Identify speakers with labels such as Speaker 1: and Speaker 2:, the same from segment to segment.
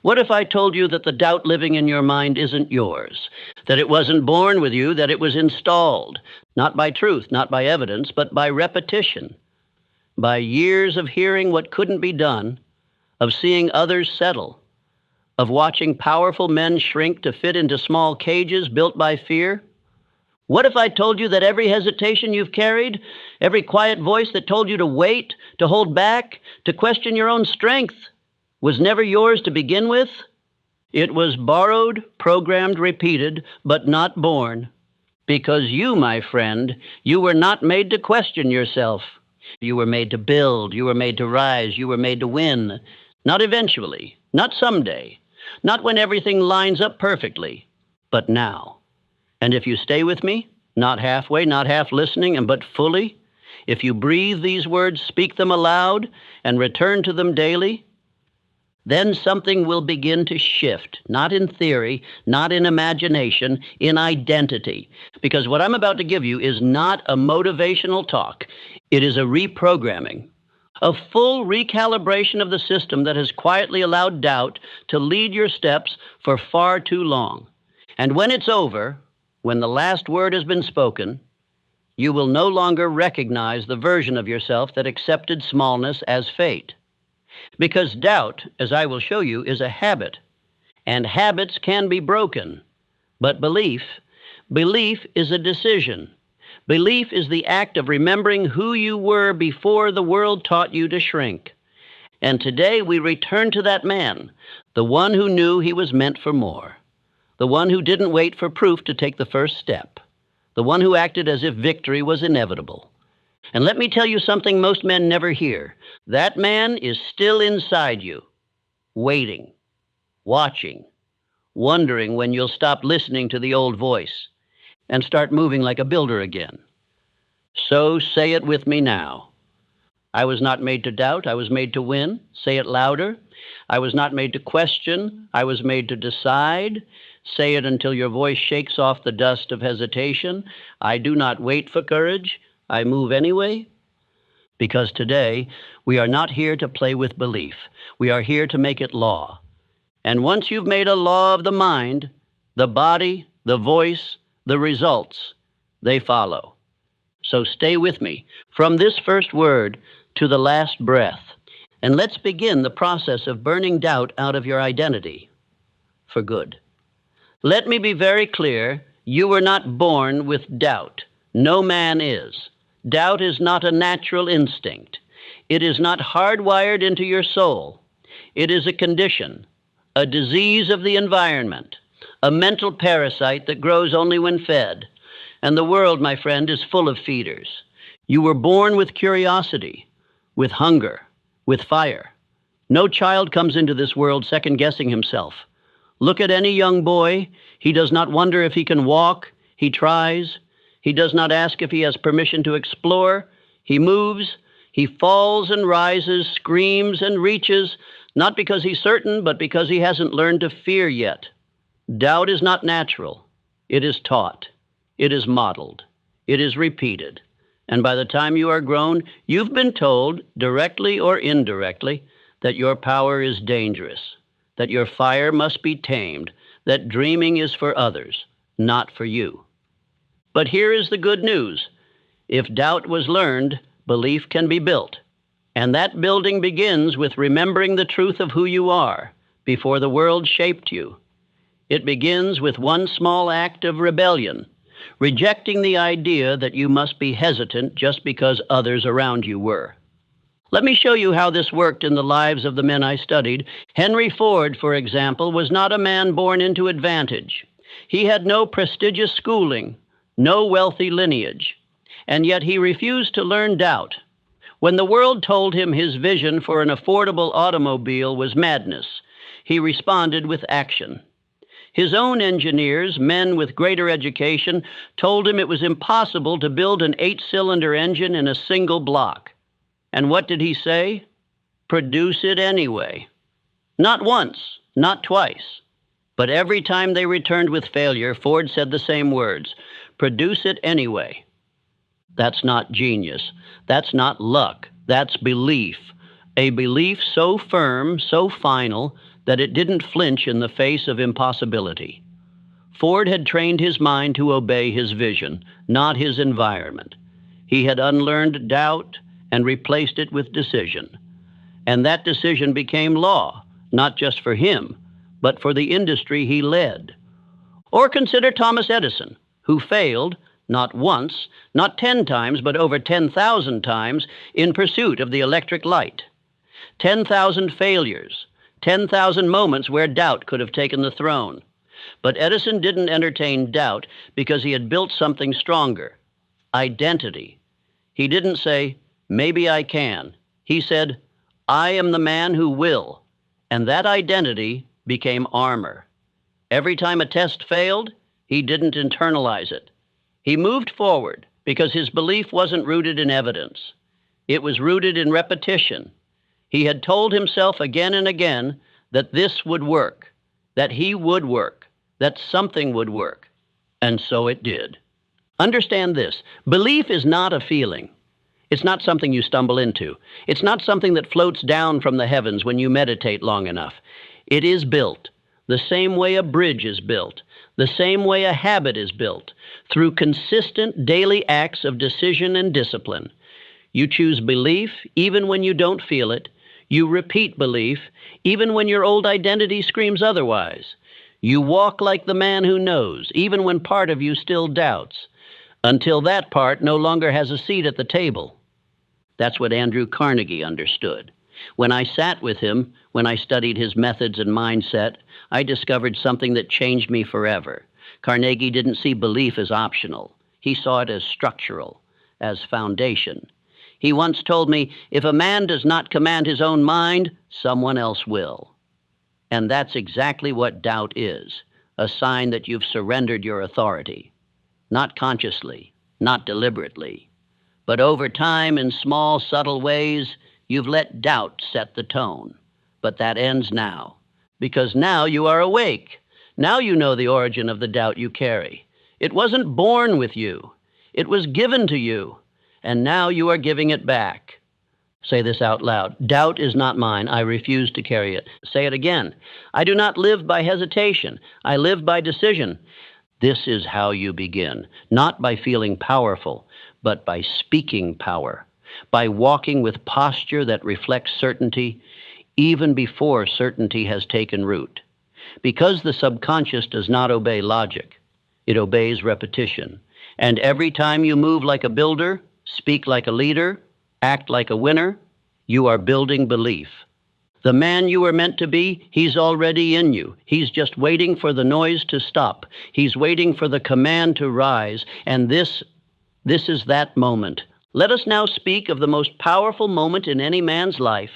Speaker 1: What if I told you that the doubt living in your mind isn't yours, that it wasn't born with you, that it was installed, not by truth, not by evidence, but by repetition, by years of hearing what couldn't be done, of seeing others settle, of watching powerful men shrink to fit into small cages built by fear? What if I told you that every hesitation you've carried, every quiet voice that told you to wait, to hold back, to question your own strength, was never yours to begin with? It was borrowed, programmed, repeated, but not born. Because you, my friend, you were not made to question yourself. You were made to build, you were made to rise, you were made to win. Not eventually, not someday, not when everything lines up perfectly, but now. And if you stay with me, not halfway, not half listening, but fully, if you breathe these words, speak them aloud, and return to them daily, then something will begin to shift, not in theory, not in imagination, in identity. Because what I'm about to give you is not a motivational talk. It is a reprogramming, a full recalibration of the system that has quietly allowed doubt to lead your steps for far too long. And when it's over, when the last word has been spoken, you will no longer recognize the version of yourself that accepted smallness as fate. Because doubt, as I will show you, is a habit, and habits can be broken. But belief is a decision. Belief is the act of remembering who you were before the world taught you to shrink. And today we return to that man, the one who knew he was meant for more, the one who didn't wait for proof to take the first step, the one who acted as if victory was inevitable. And let me tell you something most men never hear. That man is still inside you, waiting, watching, wondering when you'll stop listening to the old voice and start moving like a builder again. So say it with me now. I was not made to doubt, I was made to win. Say it louder. I was not made to question, I was made to decide. Say it until your voice shakes off the dust of hesitation. I do not wait for courage, I move anyway. Because today, we are not here to play with belief. We are here to make it law. And once you've made a law of the mind, the body, the voice, the results, they follow. So stay with me from this first word to the last breath. And let's begin the process of burning doubt out of your identity for good. Let me be very clear, you were not born with doubt. No man is. Doubt is not a natural instinct. It is not hardwired into your soul. It is a condition, a disease of the environment, a mental parasite that grows only when fed. And the world, my friend, is full of feeders. You were born with curiosity, with hunger, with fire. No child comes into this world second-guessing himself. Look at any young boy. He does not wonder if he can walk. He tries. He does not ask if he has permission to explore. He moves. He falls and rises, screams and reaches, not because he's certain, but because he hasn't learned to fear yet. Doubt is not natural. It is taught. It is modeled. It is repeated. And by the time you are grown, you've been told, directly or indirectly, that your power is dangerous, that your fire must be tamed, that dreaming is for others, not for you. But here is the good news. If doubt was learned, belief can be built. And that building begins with remembering the truth of who you are before the world shaped you. It begins with one small act of rebellion, rejecting the idea that you must be hesitant just because others around you were. Let me show you how this worked in the lives of the men I studied. Henry Ford, for example, was not a man born into advantage. He had no prestigious schooling, no wealthy lineage, and yet he refused to learn doubt. When the world told him his vision for an affordable automobile was madness, he responded with action. His own engineers, men with greater education, told him it was impossible to build an 8-cylinder engine in a single block. And what did he say? Produce it anyway. Not once, not twice, but every time they returned with failure, Ford said the same words, produce it anyway. That's not genius. That's not luck. That's belief. A belief so firm, so final, that it didn't flinch in the face of impossibility. Ford had trained his mind to obey his vision, not his environment. He had unlearned doubt and replaced it with decision. And that decision became law, not just for him, but for the industry he led. Or consider Thomas Edison, who failed, not once, not 10 times, but over 10,000 times in pursuit of the electric light. 10,000 failures, 10,000 moments where doubt could have taken the throne. But Edison didn't entertain doubt because he had built something stronger, identity. He didn't say, maybe I can. He said, I am the man who will. And that identity became armor. Every time a test failed, he didn't internalize it. He moved forward because his belief wasn't rooted in evidence. It was rooted in repetition. He had told himself again and again that this would work, that he would work, that something would work. And so it did. Understand this. Belief is not a feeling. It's not something you stumble into. It's not something that floats down from the heavens when you meditate long enough. It is built the same way a bridge is built, the same way a habit is built, through consistent daily acts of decision and discipline. You choose belief even when you don't feel it. You repeat belief even when your old identity screams otherwise. You walk like the man who knows, even when part of you still doubts, until that part no longer has a seat at the table. That's what Andrew Carnegie understood. When I sat with him, when I studied his methods and mindset, I discovered something that changed me forever. Carnegie didn't see belief as optional. He saw it as structural, as foundation. He once told me, if a man does not command his own mind, someone else will. And that's exactly what doubt is, a sign that you've surrendered your authority. Not consciously, not deliberately, but over time in small, subtle ways, you've let doubt set the tone. But that ends now, because now you are awake. Now you know the origin of the doubt you carry. It wasn't born with you. It was given to you, and now you are giving it back. Say this out loud. Doubt is not mine. I refuse to carry it. Say it again. I do not live by hesitation. I live by decision. This is how you begin, not by feeling powerful, but by speaking power, by walking with posture that reflects certainty even before certainty has taken root. Because the subconscious does not obey logic, it obeys repetition. And every time you move like a builder, speak like a leader, act like a winner, you are building belief. The man you were meant to be, he's already in you. He's just waiting for the noise to stop. He's waiting for the command to rise, and this is that moment. Let us now speak of the most powerful moment in any man's life,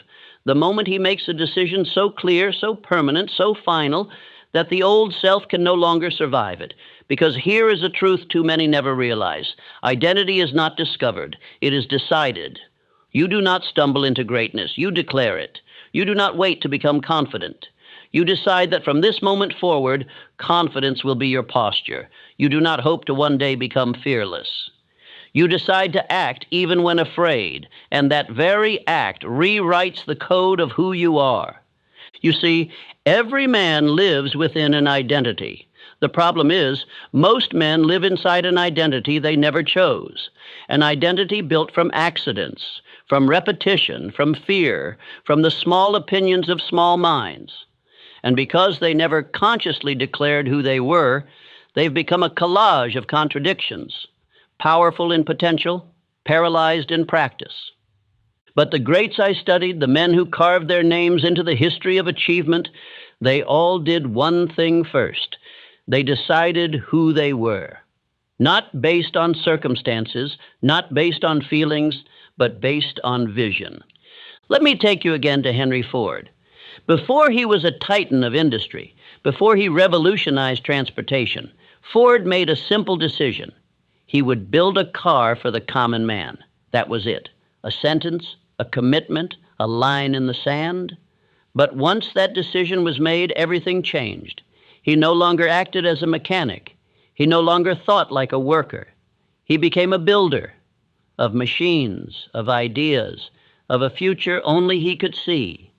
Speaker 1: the moment he makes a decision so clear, so permanent, so final, that the old self can no longer survive it. Because here is a truth too many never realize. Identity is not discovered. It is decided. You do not stumble into greatness. You declare it. You do not wait to become confident. You decide that from this moment forward, confidence will be your posture. You do not hope to one day become fearless. You decide to act even when afraid, and that very act rewrites the code of who you are. You see, every man lives within an identity. The problem is, most men live inside an identity they never chose, an identity built from accidents, from repetition, from fear, from the small opinions of small minds. And because they never consciously declared who they were, they've become a collage of contradictions, powerful in potential, paralyzed in practice. But the greats I studied, the men who carved their names into the history of achievement, they all did one thing first. They decided who they were, not based on circumstances, not based on feelings, but based on vision. Let me take you again to Henry Ford. Before he was a titan of industry, before he revolutionized transportation, Ford made a simple decision. He would build a car for the common man. That was it. A sentence, a commitment, a line in the sand. But once that decision was made, everything changed. He no longer acted as a mechanic. He no longer thought like a worker. He became a builder of machines, of ideas, of a future only he could see.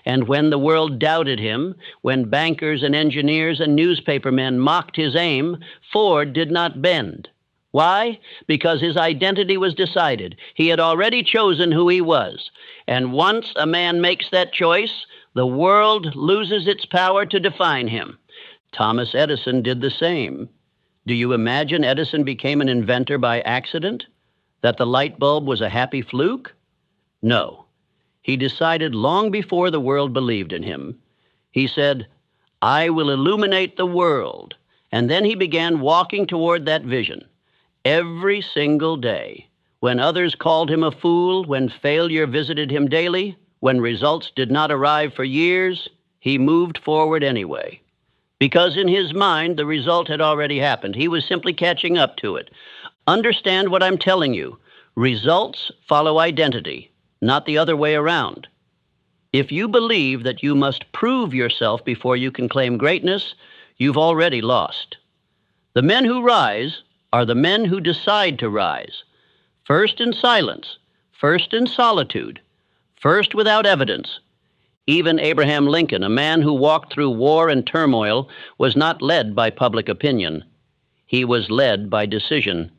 Speaker 1: And when the world doubted him, when bankers and engineers and newspapermen mocked his aim, Ford did not bend. Why? Because his identity was decided. He had already chosen who he was. And once a man makes that choice, the world loses its power to define him. Thomas Edison did the same. Do you imagine Edison became an inventor by accident? That the light bulb was a happy fluke? No. He decided long before the world believed in him. He said, "I will illuminate the world." And then he began walking toward that vision. Every single day, when others called him a fool, when failure visited him daily, when results did not arrive for years, he moved forward anyway. Because in his mind, the result had already happened. He was simply catching up to it. Understand what I'm telling you. Results follow identity, not the other way around. If you believe that you must prove yourself before you can claim greatness, you've already lost. The men who rise are the men who decide to rise. First in silence, first in solitude, first without evidence. Even Abraham Lincoln, a man who walked through war and turmoil, was not led by public opinion. He was led by decision.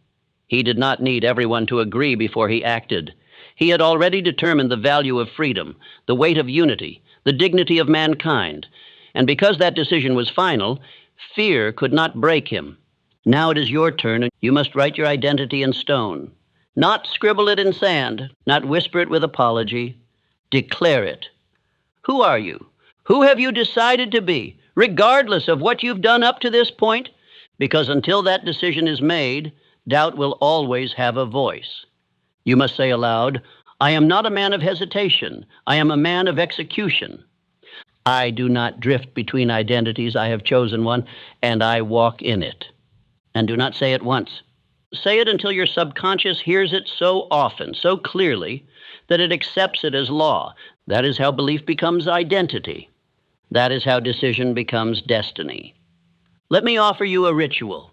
Speaker 1: He did not need everyone to agree before he acted. He had already determined the value of freedom, the weight of unity, the dignity of mankind. And because that decision was final, fear could not break him. Now it is your turn, and you must write your identity in stone. Not scribble it in sand, not whisper it with apology. Declare it. Who are you? Who have you decided to be, regardless of what you've done up to this point? Because until that decision is made, doubt will always have a voice. You must say aloud, "I am not a man of hesitation. I am a man of execution. I do not drift between identities. I have chosen one, and I walk in it." And do not say it once. Say it until your subconscious hears it so often, so clearly, that it accepts it as law. That is how belief becomes identity. That is how decision becomes destiny. Let me offer you a ritual,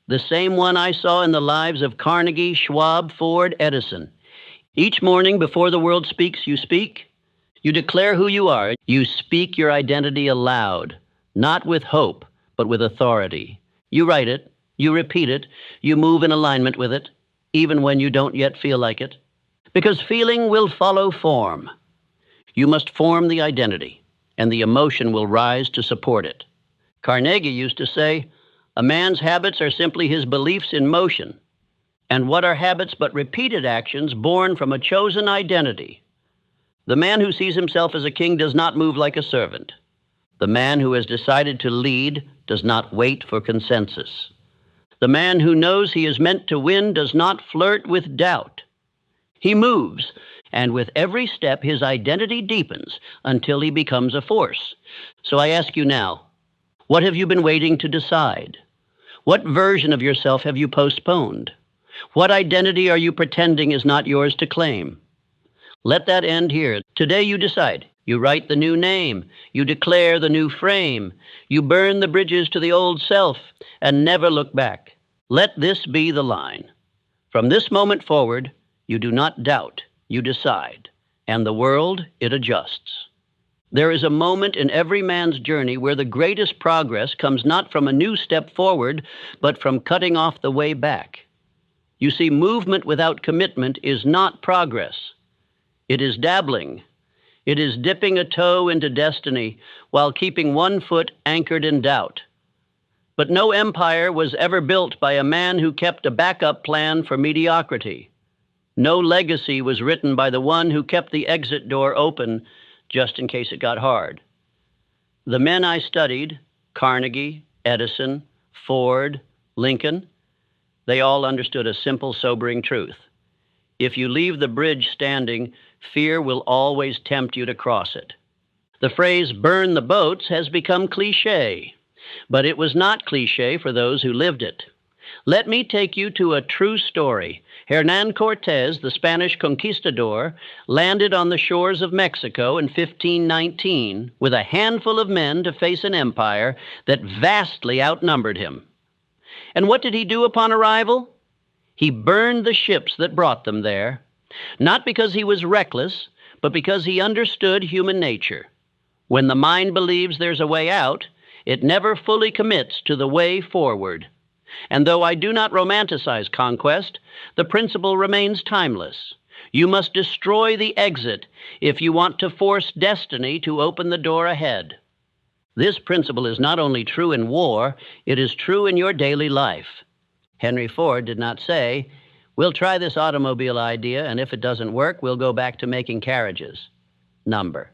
Speaker 1: the same one I saw in the lives of Carnegie, Schwab, Ford, Edison. Each morning before the world speaks, you speak. You declare who you are. You speak your identity aloud, not with hope, but with authority. You write it. You repeat it. You move in alignment with it, even when you don't yet feel like it. Because feeling will follow form. You must form the identity, and the emotion will rise to support it. Carnegie used to say, "A man's habits are simply his beliefs in motion." And what are habits but repeated actions born from a chosen identity? The man who sees himself as a king does not move like a servant. The man who has decided to lead does not wait for consensus. The man who knows he is meant to win does not flirt with doubt. He moves, and with every step his identity deepens until he becomes a force. So I ask you now, what have you been waiting to decide? What version of yourself have you postponed? What identity are you pretending is not yours to claim? Let that end here. Today you decide. You write the new name. You declare the new frame. You burn the bridges to the old self and never look back. Let this be the line. From this moment forward, you do not doubt, you decide, and the world, it adjusts. There is a moment in every man's journey where the greatest progress comes not from a new step forward, but from cutting off the way back. You see, movement without commitment is not progress. It is dabbling. It is dipping a toe into destiny while keeping one foot anchored in doubt. But no empire was ever built by a man who kept a backup plan for mediocrity. No legacy was written by the one who kept the exit door open just in case it got hard. The men I studied, Carnegie, Edison, Ford, Lincoln, they all understood a simple, sobering truth. If you leave the bridge standing, fear will always tempt you to cross it. The phrase "burn the boats" has become cliché, but it was not cliché for those who lived it. Let me take you to a true story. Hernán Cortés, the Spanish conquistador, landed on the shores of Mexico in 1519 with a handful of men to face an empire that vastly outnumbered him. And what did he do upon arrival? He burned the ships that brought them there, not because he was reckless, but because he understood human nature. When the mind believes there's a way out, it never fully commits to the way forward. And though I do not romanticize conquest, the principle remains timeless. You must destroy the exit if you want to force destiny to open the door ahead. This principle is not only true in war, it is true in your daily life. Henry Ford did not say, "We'll try this automobile idea, and if it doesn't work, we'll go back to making carriages." Number.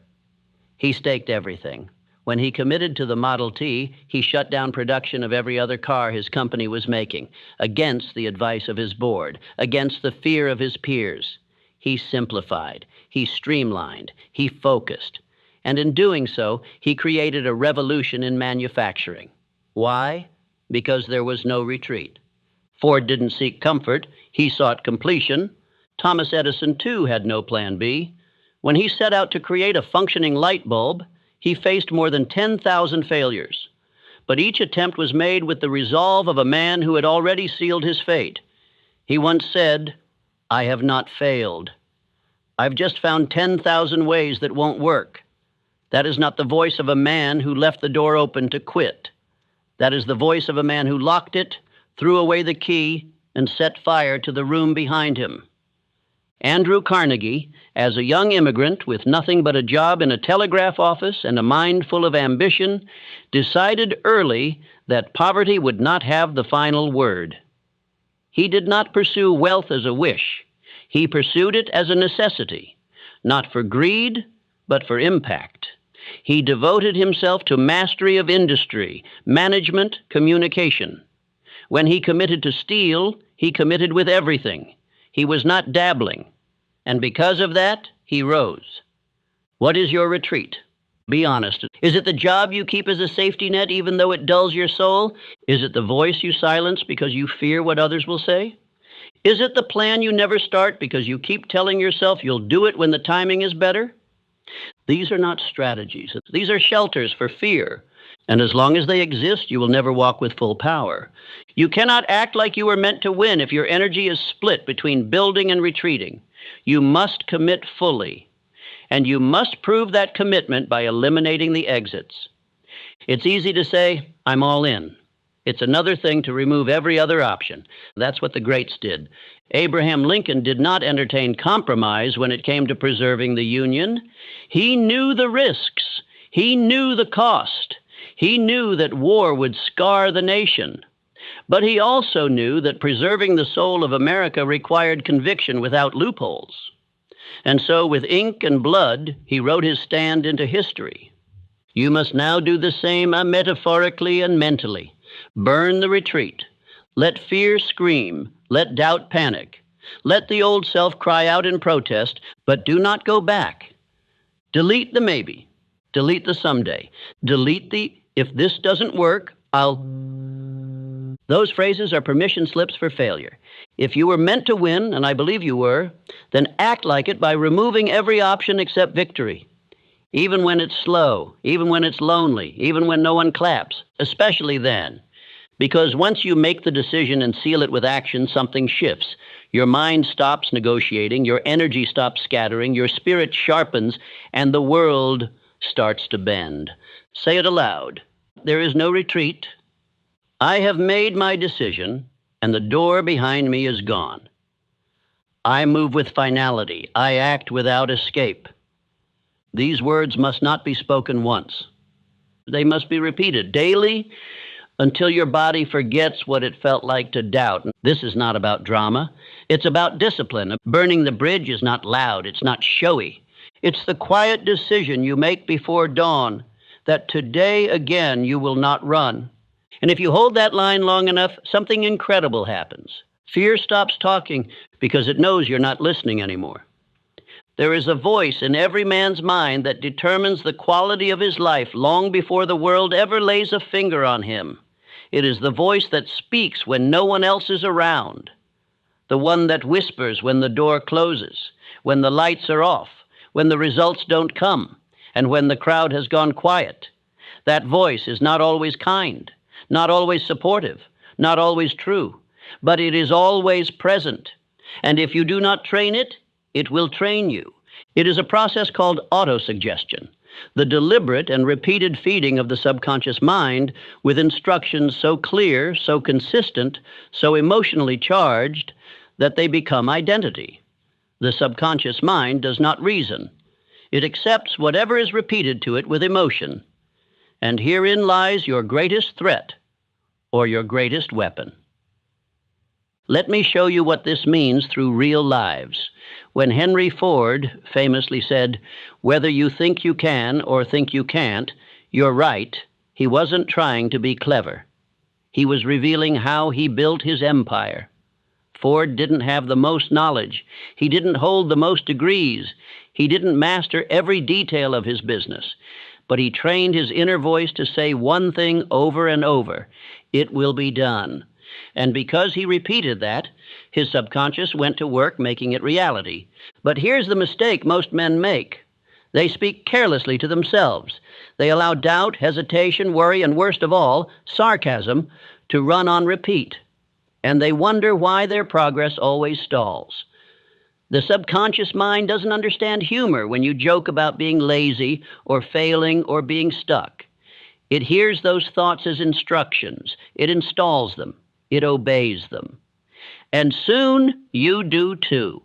Speaker 1: He staked everything. When he committed to the Model T, he shut down production of every other car his company was making, against the advice of his board, against the fear of his peers. He simplified, he streamlined, he focused, and in doing so, he created a revolution in manufacturing. Why? Because there was no retreat. Ford didn't seek comfort, he sought completion. Thomas Edison, too, had no plan B. When he set out to create a functioning light bulb, he faced more than 10,000 failures. But each attempt was made with the resolve of a man who had already sealed his fate. He once said, "I have not failed. I've just found 10,000 ways that won't work." That is not the voice of a man who left the door open to quit. That is the voice of a man who locked it, threw away the key, and set fire to the room behind him. Andrew Carnegie, as a young immigrant with nothing but a job in a telegraph office and a mind full of ambition, decided early that poverty would not have the final word. He did not pursue wealth as a wish. He pursued it as a necessity, not for greed, but for impact. He devoted himself to mastery of industry, management, communication. When he committed to steal, he committed with everything. He was not dabbling. And because of that, he rose. What is your retreat? Be honest. Is it the job you keep as a safety net even though it dulls your soul? Is it the voice you silence because you fear what others will say? Is it the plan you never start because you keep telling yourself you'll do it when the timing is better? These are not strategies. These are shelters for fear. And as long as they exist, you will never walk with full power. You cannot act like you were meant to win if your energy is split between building and retreating. You must commit fully. And you must prove that commitment by eliminating the exits. It's easy to say, "I'm all in." It's another thing to remove every other option. That's what the greats did. Abraham Lincoln did not entertain compromise when it came to preserving the Union. He knew the risks. He knew the cost. He knew that war would scar the nation. But he also knew that preserving the soul of America required conviction without loopholes. And so, with ink and blood, he wrote his stand into history. You must now do the same metaphorically and mentally. Burn the retreat. Let fear scream. Let doubt panic. Let the old self cry out in protest, but do not go back. Delete the maybe. Delete the someday. Delete the "if this doesn't work, I'll..." Those phrases are permission slips for failure. If you were meant to win, and I believe you were, then act like it by removing every option except victory. Even when it's slow, even when it's lonely, even when no one claps, especially then. Because once you make the decision and seal it with action, something shifts. Your mind stops negotiating, your energy stops scattering, your spirit sharpens, and the world starts to bend. Say it aloud. There is no retreat. I have made my decision, and the door behind me is gone. I move with finality. I act without escape. These words must not be spoken once. They must be repeated daily until your body forgets what it felt like to doubt. This is not about drama. It's about discipline. Burning the bridge is not loud. It's not showy. It's the quiet decision you make before dawn that today again you will not run. And if you hold that line long enough, something incredible happens. Fear stops talking because it knows you're not listening anymore. There is a voice in every man's mind that determines the quality of his life long before the world ever lays a finger on him. It is the voice that speaks when no one else is around. The one that whispers when the door closes, when the lights are off, when the results don't come, and when the crowd has gone quiet. That voice is not always kind, not always supportive, not always true, but it is always present. And if you do not train it, it will train you. It is a process called autosuggestion. The deliberate and repeated feeding of the subconscious mind with instructions so clear, so consistent, so emotionally charged that they become identity. The subconscious mind does not reason. It accepts whatever is repeated to it with emotion. And herein lies your greatest threat or your greatest weapon. Let me show you what this means through real lives. When Henry Ford famously said, "Whether you think you can or think you can't, you're right," he wasn't trying to be clever. He was revealing how he built his empire. Ford didn't have the most knowledge. He didn't hold the most degrees. He didn't master every detail of his business. But he trained his inner voice to say one thing over and over: "It will be done." And because he repeated that, his subconscious went to work making it reality. But here's the mistake most men make. They speak carelessly to themselves. They allow doubt, hesitation, worry, and worst of all, sarcasm, to run on repeat. And they wonder why their progress always stalls. The subconscious mind doesn't understand humor when you joke about being lazy or failing or being stuck. It hears those thoughts as instructions. It installs them. It obeys them. And soon you do too.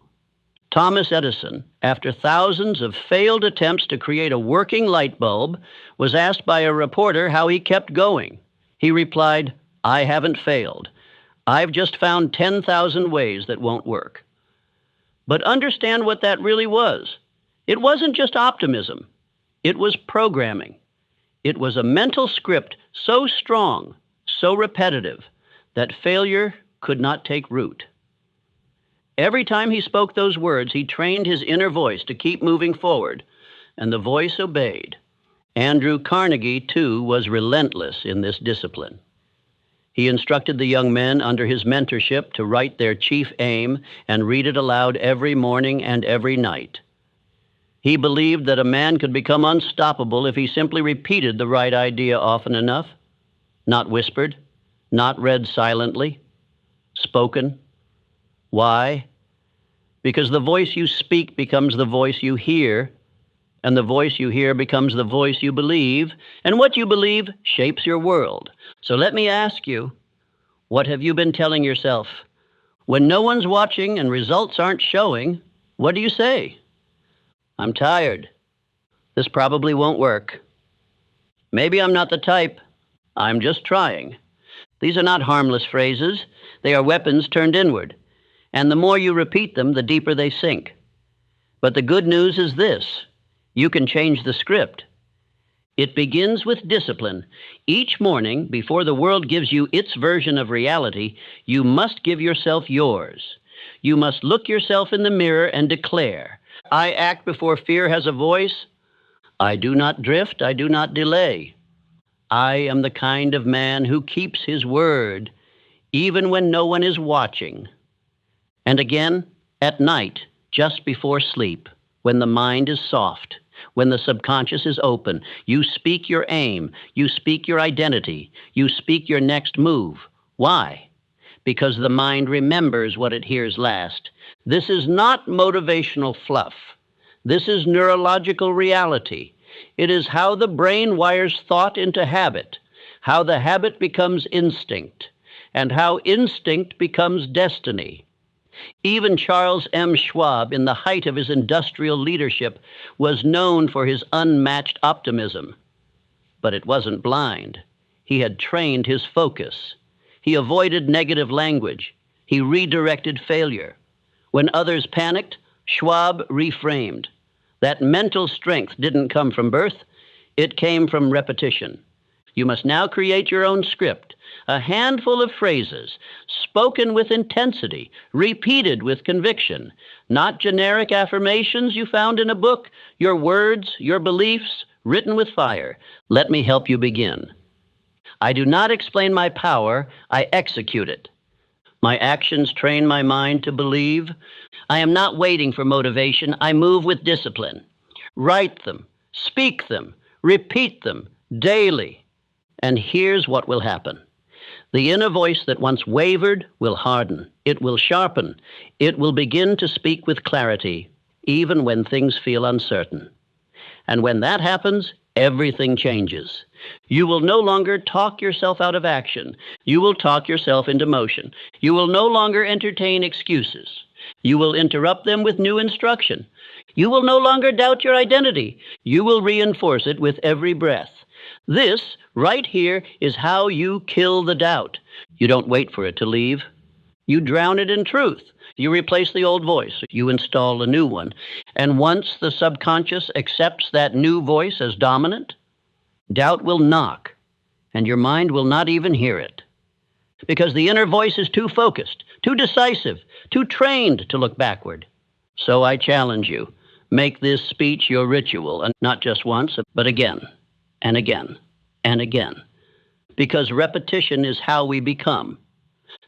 Speaker 1: Thomas Edison, after thousands of failed attempts to create a working light bulb, was asked by a reporter how he kept going. He replied, "I haven't failed. I've just found 10,000 ways that won't work." But understand what that really was. It wasn't just optimism. It was programming. It was a mental script so strong, so repetitive, that failure could not take root. Every time he spoke those words, he trained his inner voice to keep moving forward, and the voice obeyed. Andrew Carnegie, too, was relentless in this discipline. He instructed the young men under his mentorship to write their chief aim and read it aloud every morning and every night. He believed that a man could become unstoppable if he simply repeated the right idea often enough, not whispered, not read silently, spoken. Why? Because the voice you speak becomes the voice you hear, and the voice you hear becomes the voice you believe, and what you believe shapes your world. So let me ask you, what have you been telling yourself? When no one's watching and results aren't showing, what do you say? "I'm tired. This probably won't work. Maybe I'm not the type. I'm just trying." These are not harmless phrases. They are weapons turned inward. And the more you repeat them, the deeper they sink. But the good news is this: you can change the script. It begins with discipline. Each morning, before the world gives you its version of reality, you must give yourself yours. You must look yourself in the mirror and declare, "I act before fear has a voice. I do not drift. I do not delay. I am the kind of man who keeps his word, even when no one is watching." And again, at night, just before sleep, when the mind is soft, when the subconscious is open, you speak your aim, you speak your identity, you speak your next move. Why? Because the mind remembers what it hears last. This is not motivational fluff. This is neurological reality. It is how the brain wires thought into habit, how the habit becomes instinct, and how instinct becomes destiny. Even Charles M. Schwab, in the height of his industrial leadership, was known for his unmatched optimism. But it wasn't blind. He had trained his focus. He avoided negative language. He redirected failure. When others panicked, Schwab reframed. That mental strength didn't come from birth. It came from repetition. You must now create your own script, a handful of phrases, spoken with intensity, repeated with conviction, not generic affirmations you found in a book, your words, your beliefs, written with fire. Let me help you begin. I do not explain my power, I execute it. My actions train my mind to believe. I am not waiting for motivation, I move with discipline. Write them, speak them, repeat them daily. And here's what will happen. The inner voice that once wavered will harden. It will sharpen. It will begin to speak with clarity, even when things feel uncertain. And when that happens, everything changes. You will no longer talk yourself out of action. You will talk yourself into motion. You will no longer entertain excuses. You will interrupt them with new instruction. You will no longer doubt your identity. You will reinforce it with every breath. This, right here, is how you kill the doubt. You don't wait for it to leave. You drown it in truth. You replace the old voice. You install a new one. And once the subconscious accepts that new voice as dominant, doubt will knock, and your mind will not even hear it. Because the inner voice is too focused, too decisive, too trained to look backward. So I challenge you, make this speech your ritual, and not just once, but again, and again, and again. Because repetition is how we become.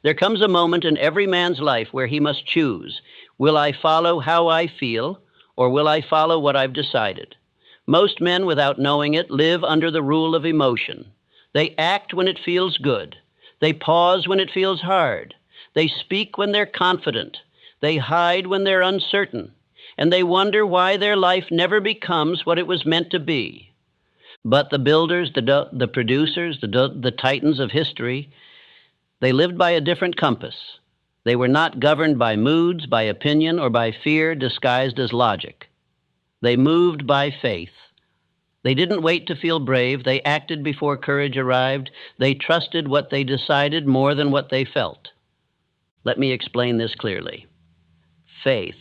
Speaker 1: There comes a moment in every man's life where he must choose, will I follow how I feel, or will I follow what I've decided? Most men, without knowing it, live under the rule of emotion. They act when it feels good. They pause when it feels hard. They speak when they're confident. They hide when they're uncertain. And they wonder why their life never becomes what it was meant to be. But the builders, the producers, the titans of history, they lived by a different compass. They were not governed by moods, by opinion, or by fear disguised as logic. They moved by faith. They didn't wait to feel brave. They acted before courage arrived. They trusted what they decided more than what they felt. Let me explain this clearly. Faith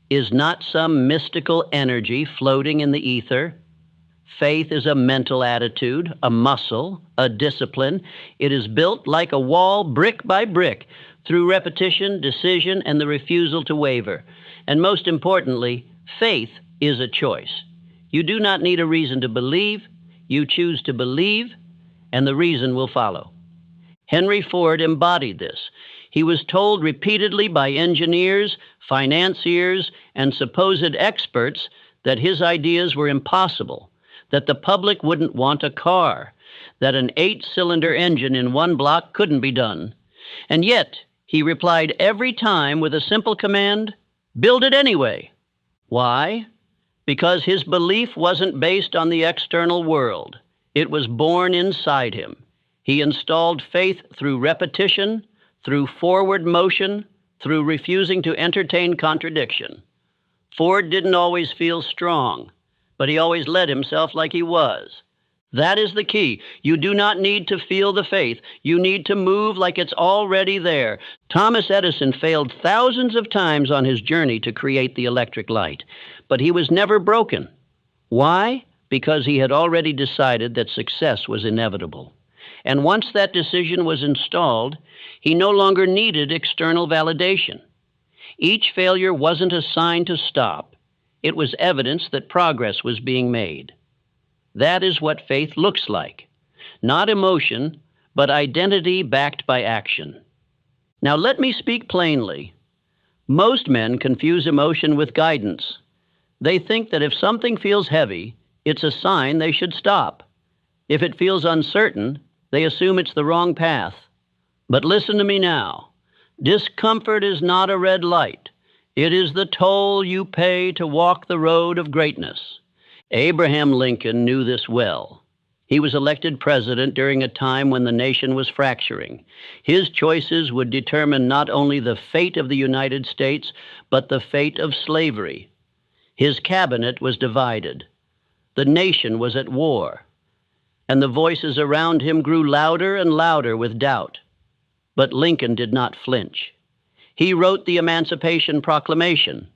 Speaker 1: is not some mystical energy floating in the ether. Faith is a mental attitude, a muscle, a discipline. It is built like a wall, brick by brick, through repetition, decision, and the refusal to waver. And most importantly, faith is a choice. You do not need a reason to believe. You choose to believe, and the reason will follow. Henry Ford embodied this. He was told repeatedly by engineers, financiers, and supposed experts that his ideas were impossible, that the public wouldn't want a car, that an 8-cylinder engine in one block couldn't be done. And yet, he replied every time with a simple command, build it anyway. Why? Because his belief wasn't based on the external world. It was born inside him. He installed faith through repetition, through forward motion, through refusing to entertain contradiction. Ford didn't always feel strong, but he always led himself like he was. That is the key. You do not need to feel the faith. You need to move like it's already there. Thomas Edison failed thousands of times on his journey to create the electric light, but he was never broken. Why? Because he had already decided that success was inevitable. And once that decision was installed, he no longer needed external validation. Each failure wasn't a sign to stop. It was evidence that progress was being made. That is what faith looks like. Not emotion, but identity backed by action. Now let me speak plainly. Most men confuse emotion with guidance. They think that if something feels heavy, it's a sign they should stop. If it feels uncertain, they assume it's the wrong path. But listen to me now. Discomfort is not a red light. It is the toll you pay to walk the road of greatness. Abraham Lincoln knew this well. He was elected president during a time when the nation was fracturing. His choices would determine not only the fate of the United States, but the fate of slavery. His cabinet was divided. The nation was at war. And the voices around him grew louder and louder with doubt. But Lincoln did not flinch. He wrote the Emancipation Proclamation,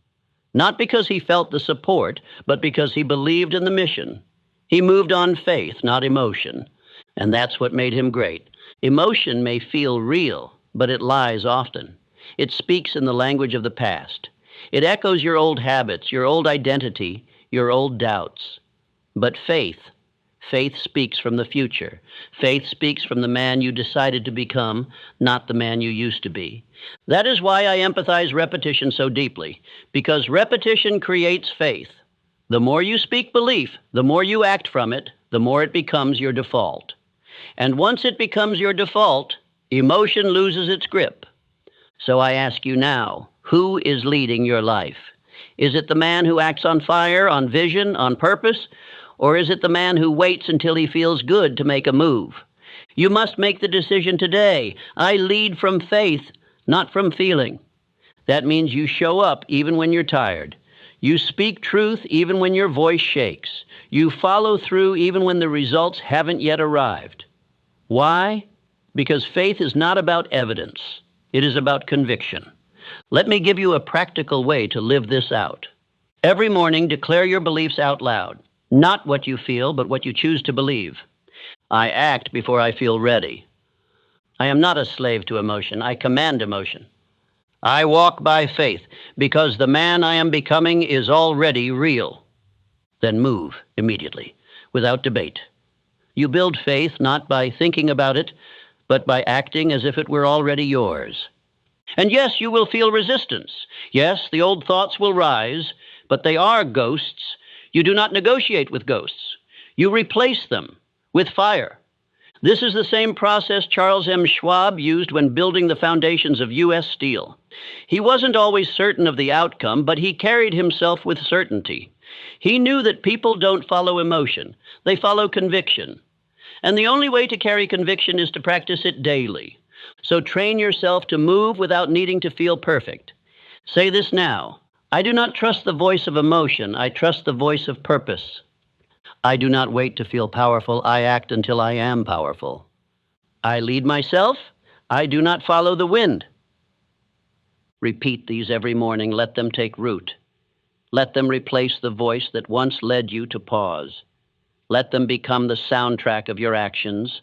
Speaker 1: not because he felt the support, but because he believed in the mission. He moved on faith, not emotion, and that's what made him great. Emotion may feel real, but it lies often. It speaks in the language of the past. It echoes your old habits, your old identity, your old doubts. But faith speaks from the future. Faith speaks from the man you decided to become, not the man you used to be. That is why I empathize repetition so deeply, because repetition creates faith. The more you speak belief, the more you act from it, the more it becomes your default. And once it becomes your default, emotion loses its grip. So I ask you now, who is leading your life? Is it the man who acts on fire, on vision, on purpose? Or is it the man who waits until he feels good to make a move? You must make the decision today. I lead from faith, not from feeling. That means you show up even when you're tired. You speak truth even when your voice shakes. You follow through even when the results haven't yet arrived. Why? Because faith is not about evidence. It is about conviction. Let me give you a practical way to live this out. Every morning, declare your beliefs out loud. Not what you feel, but what you choose to believe. I act before I feel ready. I am not a slave to emotion. I command emotion. I walk by faith because the man I am becoming is already real. Then move immediately, without debate. You build faith not by thinking about it, but by acting as if it were already yours. And yes, you will feel resistance. Yes, the old thoughts will rise, but they are ghosts. You do not negotiate with ghosts. You replace them with fire. This is the same process Charles M. Schwab used when building the foundations of U.S. Steel. He wasn't always certain of the outcome, but he carried himself with certainty. He knew that people don't follow emotion. They follow conviction. And the only way to carry conviction is to practice it daily. So train yourself to move without needing to feel perfect. Say this now. I do not trust the voice of emotion. I trust the voice of purpose. I do not wait to feel powerful. I act until I am powerful. I lead myself. I do not follow the wind. Repeat these every morning. Let them take root. Let them replace the voice that once led you to pause. Let them become the soundtrack of your actions.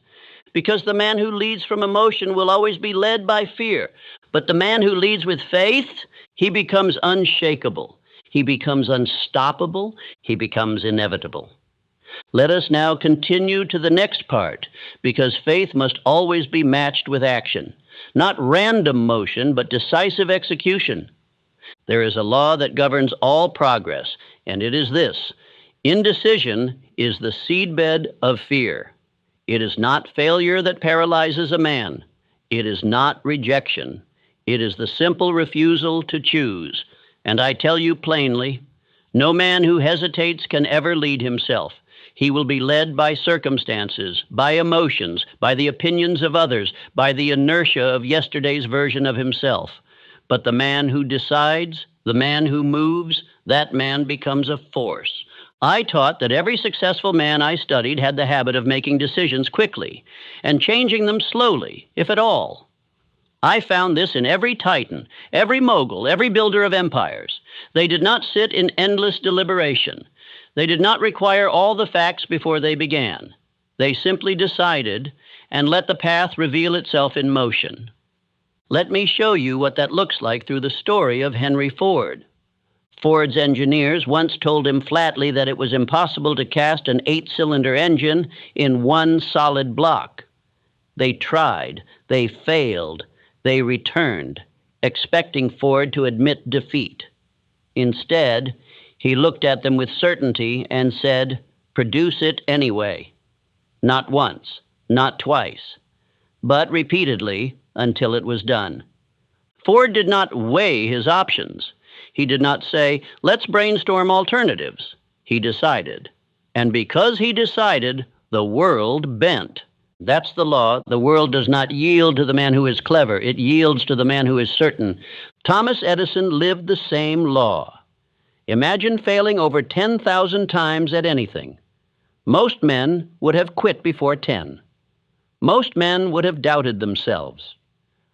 Speaker 1: Because the man who leads from emotion will always be led by fear. But the man who leads with faith, he becomes unshakable. He becomes unstoppable. He becomes inevitable. Let us now continue to the next part, because faith must always be matched with action. Not random motion, but decisive execution. There is a law that governs all progress, and it is this: indecision is the seedbed of fear. It is not failure that paralyzes a man. It is not rejection. It is the simple refusal to choose. And I tell you plainly, no man who hesitates can ever lead himself. He will be led by circumstances, by emotions, by the opinions of others, by the inertia of yesterday's version of himself. But the man who decides, the man who moves, that man becomes a force. I taught that every successful man I studied had the habit of making decisions quickly and changing them slowly, if at all. I found this in every titan, every mogul, every builder of empires. They did not sit in endless deliberation. They did not require all the facts before they began. They simply decided and let the path reveal itself in motion. Let me show you what that looks like through the story of Henry Ford. Ford's engineers once told him flatly that it was impossible to cast an 8-cylinder engine in one solid block. They tried, they failed, they returned, expecting Ford to admit defeat. Instead, he looked at them with certainty and said, "Produce it anyway." Not once, not twice, but repeatedly until it was done. Ford did not weigh his options. He did not say, "Let's brainstorm alternatives." He decided. And because he decided, the world bent. That's the law. The world does not yield to the man who is clever. It yields to the man who is certain. Thomas Edison lived the same law. Imagine failing over 10,000 times at anything. Most men would have quit before 10. Most men would have doubted themselves.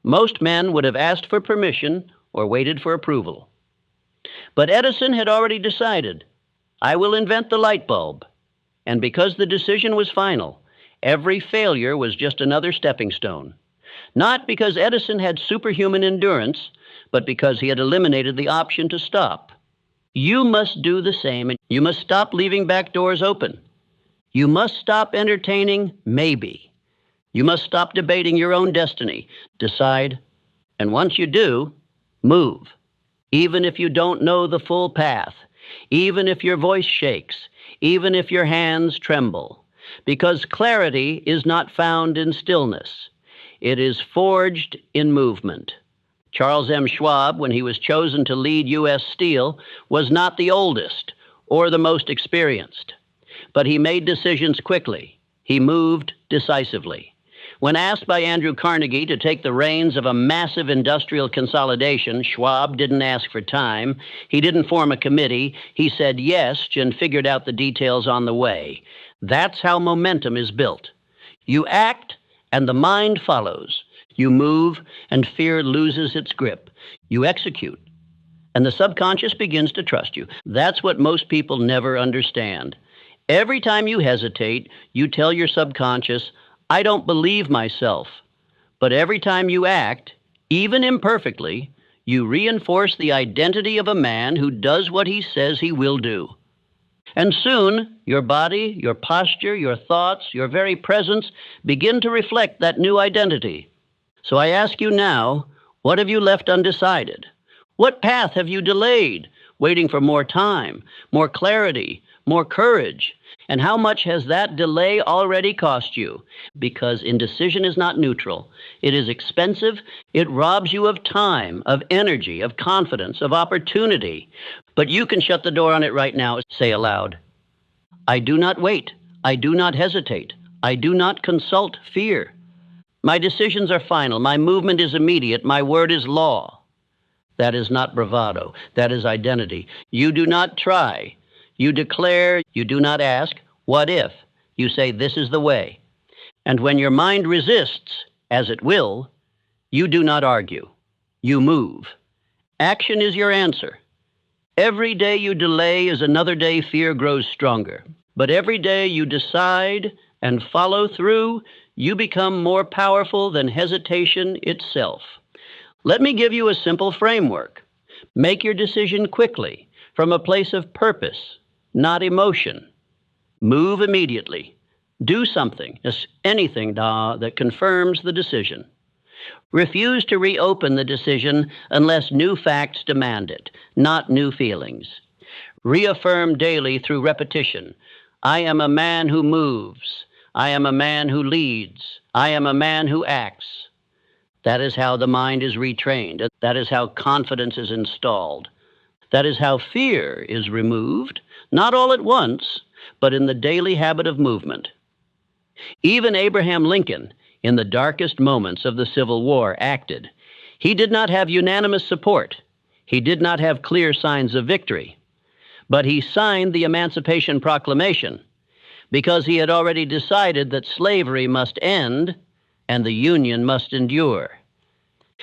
Speaker 1: Most men would have asked for permission or waited for approval. But Edison had already decided, I will invent the light bulb. And because the decision was final, every failure was just another stepping stone. Not because Edison had superhuman endurance, but because he had eliminated the option to stop. You must do the same, and you must stop leaving back doors open. You must stop entertaining maybe. You must stop debating your own destiny. Decide, and once you do, move. Even if you don't know the full path, even if your voice shakes, even if your hands tremble, because clarity is not found in stillness. It is forged in movement. Charles M. Schwab, when he was chosen to lead U.S. Steel, was not the oldest or the most experienced, but he made decisions quickly. He moved decisively. When asked by Andrew Carnegie to take the reins of a massive industrial consolidation, Schwab didn't ask for time. He didn't form a committee. He said yes and figured out the details on the way. That's how momentum is built. You act, and the mind follows. You move, and fear loses its grip. You execute, and the subconscious begins to trust you. That's what most people never understand. Every time you hesitate, you tell your subconscious, I don't believe myself. But every time you act, even imperfectly, you reinforce the identity of a man who does what he says he will do. And soon, your body, your posture, your thoughts, your very presence begin to reflect that new identity. So I ask you now, what have you left undecided? What path have you delayed, waiting for more time, more clarity, more courage? And how much has that delay already cost you? Because indecision is not neutral. It is expensive. It robs you of time, of energy, of confidence, of opportunity. But you can shut the door on it right now. Say aloud, I do not wait. I do not hesitate. I do not consult fear. My decisions are final. My movement is immediate. My word is law. That is not bravado. That is identity. You do not try. You declare. You do not ask, what if? You say, this is the way. And when your mind resists, as it will, you do not argue. You move. Action is your answer. Every day you delay is another day fear grows stronger. But every day you decide and follow through, you become more powerful than hesitation itself. Let me give you a simple framework. Make your decision quickly, from a place of purpose, not emotion. Move immediately. Do something, anything that confirms the decision. Refuse to reopen the decision unless new facts demand it, not new feelings. Reaffirm daily through repetition. I am a man who moves. I am a man who leads. I am a man who acts. That is how the mind is retrained. That is how confidence is installed. That is how fear is removed, not all at once, but in the daily habit of movement. Even Abraham Lincoln, in the darkest moments of the Civil War, acted. He did not have unanimous support. He did not have clear signs of victory. But he signed the Emancipation Proclamation because he had already decided that slavery must end and the Union must endure.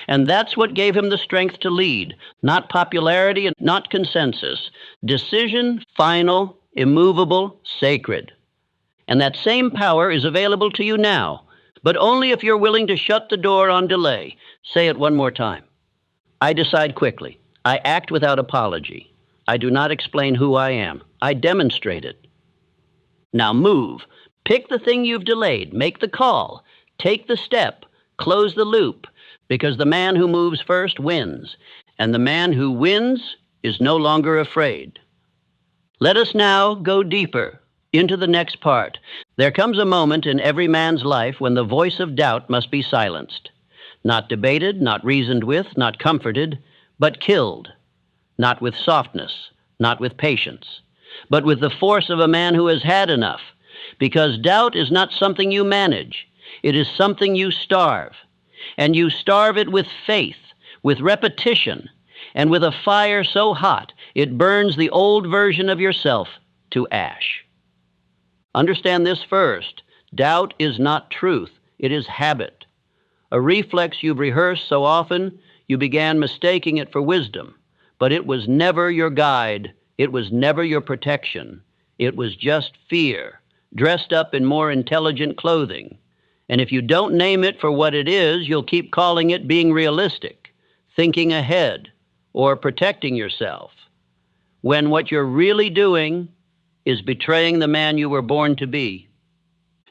Speaker 1: And that's what gave him the strength to lead, not popularity and not consensus. Decision, final, immovable, sacred. And that same power is available to you now, but only if you're willing to shut the door on delay. Say it one more time. I decide quickly. I act without apology. I do not explain who I am. I demonstrate it. Now move. Pick the thing you've delayed. Make the call. Take the step. Close the loop. Because the man who moves first wins. And the man who wins is no longer afraid. Let us now go deeper into the next part. There comes a moment in every man's life when the voice of doubt must be silenced. Not debated, not reasoned with, not comforted, but killed. Not with softness, not with patience, but with the force of a man who has had enough. Because doubt is not something you manage. It is something you starve. And you starve it with faith, with repetition, and with a fire so hot it burns the old version of yourself to ash. Understand this first. Doubt is not truth. It is habit. A reflex you've rehearsed so often, you began mistaking it for wisdom. But it was never your guide. It was never your protection. It was just fear, dressed up in more intelligent clothing. And if you don't name it for what it is, you'll keep calling it being realistic, thinking ahead, or protecting yourself, when what you're really doing is betraying the man you were born to be.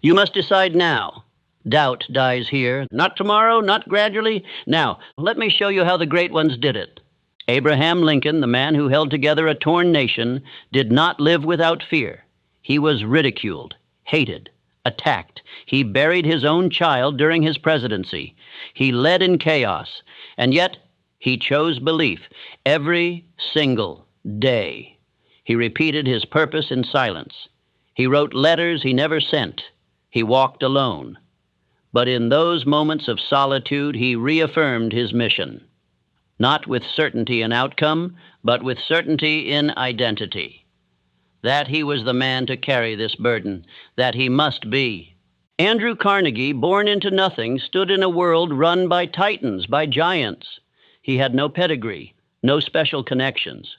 Speaker 1: You must decide now. Doubt dies here, not tomorrow, not gradually. Now, let me show you how the great ones did it. Abraham Lincoln, the man who held together a torn nation, did not live without fear. He was ridiculed, hated, attacked. He buried his own child during his presidency. He led in chaos, and yet He chose belief every single day. He repeated his purpose in silence. He wrote letters he never sent. He walked alone. But in those moments of solitude, he reaffirmed his mission, not with certainty in outcome, but with certainty in identity. That he was the man to carry this burden, that he must be. Andrew Carnegie, born into nothing, stood in a world run by titans, by giants. He had no pedigree, no special connections.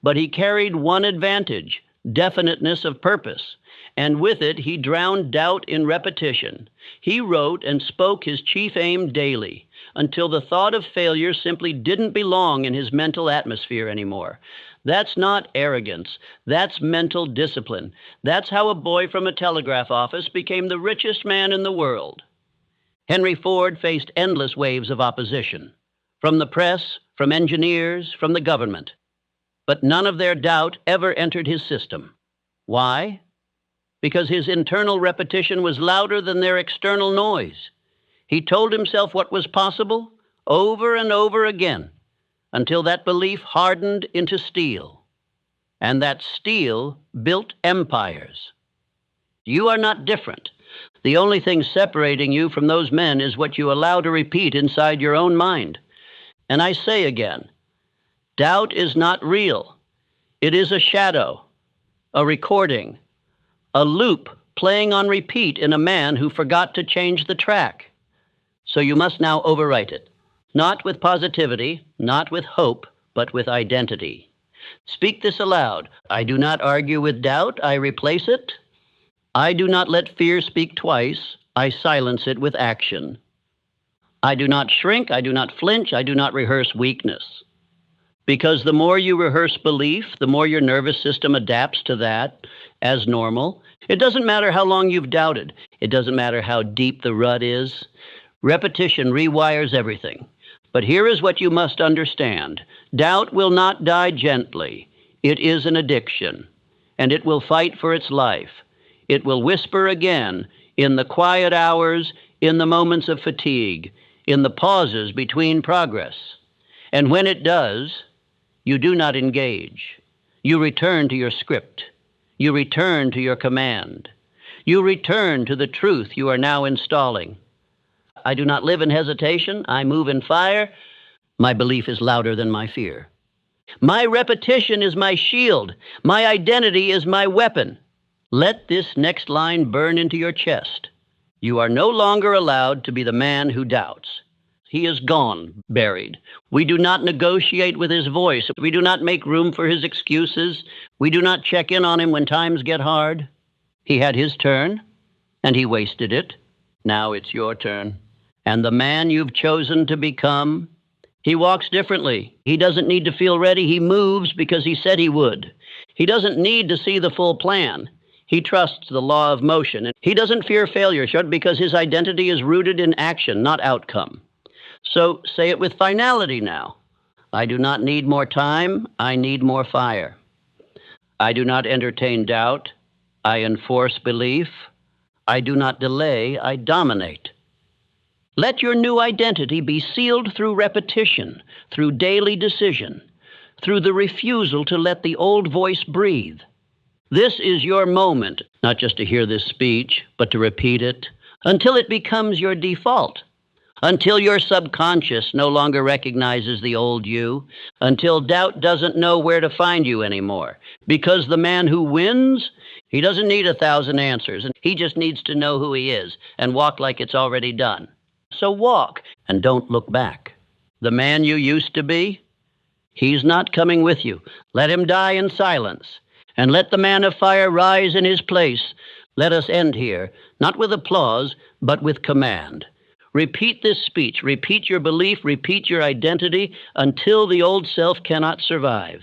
Speaker 1: But he carried one advantage, definiteness of purpose, and with it he drowned doubt in repetition. He wrote and spoke his chief aim daily, until the thought of failure simply didn't belong in his mental atmosphere anymore. That's not arrogance. That's mental discipline. That's how a boy from a telegraph office became the richest man in the world. Henry Ford faced endless waves of opposition, from the press, from engineers, from the government. But none of their doubt ever entered his system. Why? Because his internal repetition was louder than their external noise. He told himself what was possible over and over again, until that belief hardened into steel. And that steel built empires. You are not different. The only thing separating you from those men is what you allow to repeat inside your own mind. And I say again, doubt is not real. It is a shadow, a recording, a loop playing on repeat in a man who forgot to change the track. So you must now overwrite it, not with positivity, not with hope, but with identity. Speak this aloud. I do not argue with doubt, I replace it. I do not let fear speak twice, I silence it with action. I do not shrink, I do not flinch, I do not rehearse weakness. Because the more you rehearse belief, the more your nervous system adapts to that as normal. It doesn't matter how long you've doubted. It doesn't matter how deep the rut is. Repetition rewires everything. But here is what you must understand. Doubt will not die gently. It is an addiction, and it will fight for its life. It will whisper again in the quiet hours, in the moments of fatigue, in the pauses between progress. And when it does, you do not engage. You return to your script. You return to your command. You return to the truth you are now installing. I do not live in hesitation. I move in fire. My belief is louder than my fear. My repetition is my shield. My identity is my weapon. Let this next line burn into your chest. You are no longer allowed to be the man who doubts. He is gone, buried. We do not negotiate with his voice. We do not make room for his excuses. We do not check in on him when times get hard. He had his turn, and he wasted it. Now it's your turn. And the man you've chosen to become, he walks differently. He doesn't need to feel ready. He moves because he said he would. He doesn't need to see the full plan. He trusts the law of motion. And he doesn't fear failure because his identity is rooted in action, not outcome. So say it with finality now. I do not need more time. I need more fire. I do not entertain doubt. I enforce belief. I do not delay. I dominate. Let your new identity be sealed through repetition, through daily decision, through the refusal to let the old voice breathe. This is your moment, not just to hear this speech, but to repeat it until it becomes your default. Until your subconscious no longer recognizes the old you, until doubt doesn't know where to find you anymore. Because the man who wins, he doesn't need 1,000 answers, and he just needs to know who he is and walk like it's already done. So walk and don't look back. The man you used to be, he's not coming with you. Let him die in silence, and let the man of fire rise in his place. Let us end here, not with applause, but with command. Repeat this speech, repeat your belief, repeat your identity until the old self cannot survive.